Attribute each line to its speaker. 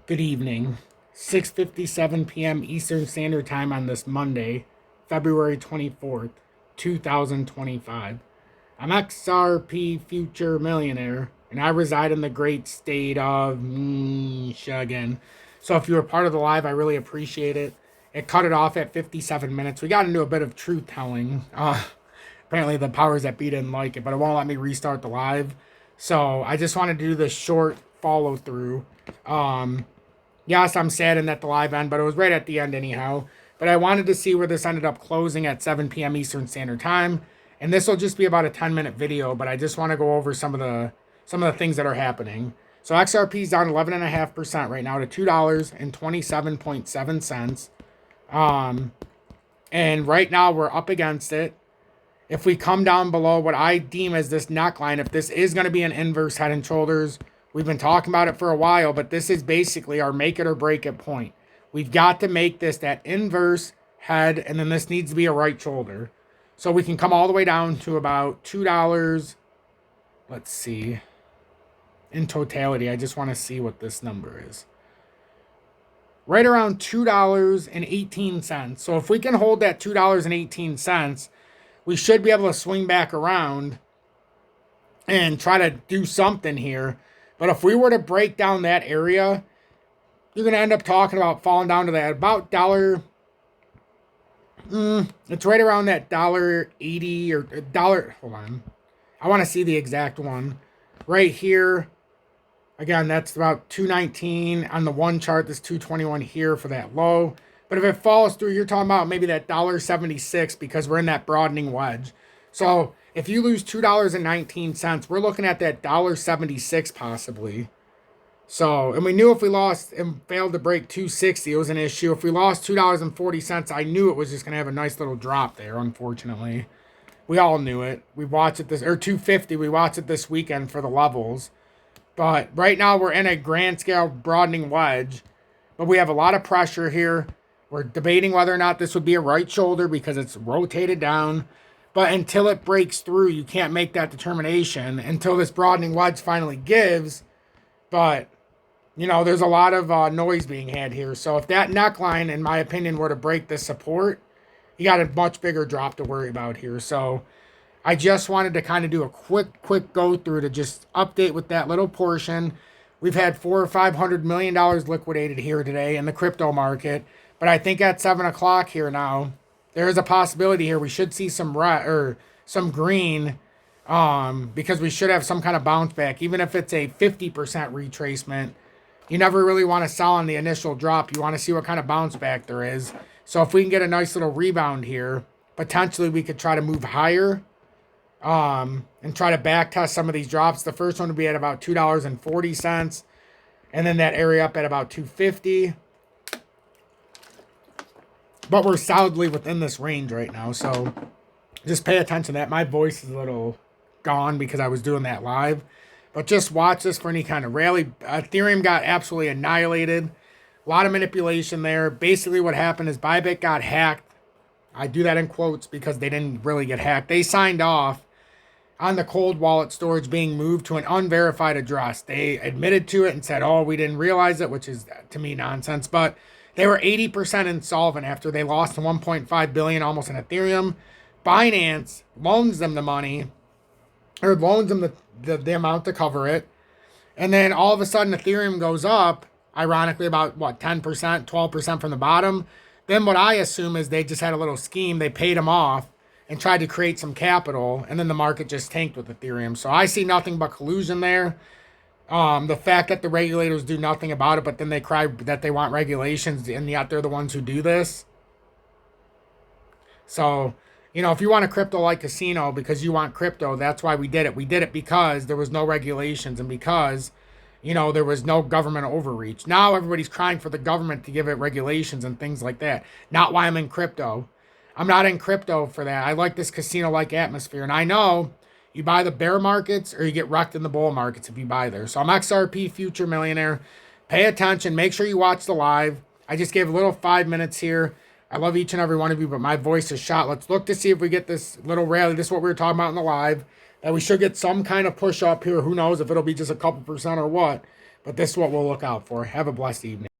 Speaker 1: Good evening. 6:57 p.m. Eastern Standard Time on this Monday, February 24th, 2025. I'm XRP Future Millionaire, and I reside in the great state of Michigan. So if you were part of the live, I really appreciate it. It cut it off at 57 minutes. We got into a bit of truth telling. Apparently the powers that be didn't like it, but it won't let me restart the live. So I just wanted to do this short follow through. Yes, I'm saddened at the live end, but it was right at the end anyhow. But I wanted to see where this ended up closing at 7 p.m. Eastern Standard Time. And this will just be about a 10-minute video, but I just want to go over some of the things that are happening. So XRP is down 11.5% right now to $2.27.7. And right now we're up against it. If we come down below what I deem as this neckline, if this is going to be an inverse head and shoulders, we've been talking about it for a while, but this is basically our make it or break it point. We've got to make this that inverse head, and then this needs to be a right shoulder. So we can come all the way down to about $2. Let's see. In totality, I just want to see what this number is. Right around $2.18. So if we can hold that $2.18, we should be able to swing back around and try to do something here. But if we were to break down that area, you're going to end up talking about falling down to that about dollar. It's right around that $1.80 or dollar. Hold on. I want to see the exact one. Right here. Again, that's about 219 on the one chart. This 221 here for that low. But if it falls through, you're talking about maybe that $1.76 because we're in that broadening wedge. So if you lose $2.19, we're looking at that $1.76 possibly. So, and we knew if we lost and failed to break 260, it was an issue. If we lost $2.40, I knew it was just going to have a nice little drop there, unfortunately. We all knew it. We watched it or 250, we watched it this weekend for the levels. But right now we're in a grand scale broadening wedge. But we have a lot of pressure here. We're debating whether or not this would be a right shoulder because it's rotated down. But until it breaks through, you can't make that determination until this broadening wedge finally gives. But, you know, there's a lot of noise being had here. So if that neckline, in my opinion, were to break this support, you got a much bigger drop to worry about here. So I just wanted to kind of do a quick go through to just update with that little portion. We've had $400 or $500 million liquidated here today in the crypto market. But I think at 7 o'clock here now, there is a possibility here we should see some red or some green because we should have some kind of bounce back. Even if it's a 50% retracement, you never really want to sell on the initial drop. You want to see what kind of bounce back there is. So if we can get a nice little rebound here, potentially we could try to move higher and try to back test some of these drops. The first one would be at about $2.40, and then that area up at about $2.50. But we're solidly within this range right now, so just pay attention to that. My voice is a little gone because I was doing that live. But just watch this for any kind of rally. Ethereum got absolutely annihilated. A lot of manipulation there. Basically what happened is Bybit got hacked. I do that in quotes because they didn't really get hacked. They signed off on the cold wallet storage being moved to an unverified address. They admitted to it and said, oh, we didn't realize it, which is, to me, nonsense. But they were 80% insolvent after they lost $1.5 billion almost in Ethereum. Binance loans them the money, or loans them the amount to cover it. And then all of a sudden Ethereum goes up, ironically about, 10%, 12% from the bottom. Then what I assume is they just had a little scheme. They paid them off and tried to create some capital, and then the market just tanked with Ethereum. So I see nothing but collusion there. The fact that the regulators do nothing about it, but then they cry that they want regulations, and yet they're the ones who do this. So, you know, if you want a crypto-like casino because you want crypto, that's why we did it. We did it because there was no regulations and because, you know, there was no government overreach. Now everybody's crying for the government to give it regulations and things like that. Not why I'm in crypto. I'm not in crypto for that. I like this casino-like atmosphere, and I know you buy the bear markets or you get wrecked in the bull markets if you buy there. So I'm XRP Future Millionaire. Pay attention. Make sure you watch the live. I just gave a little 5 minutes here. I love each and every one of you, but my voice is shot. Let's look to see if we get this little rally. This is what we were talking about in the live. That we should get some kind of push up here. Who knows if it'll be just a couple percent or what. But this is what we'll look out for. Have a blessed evening.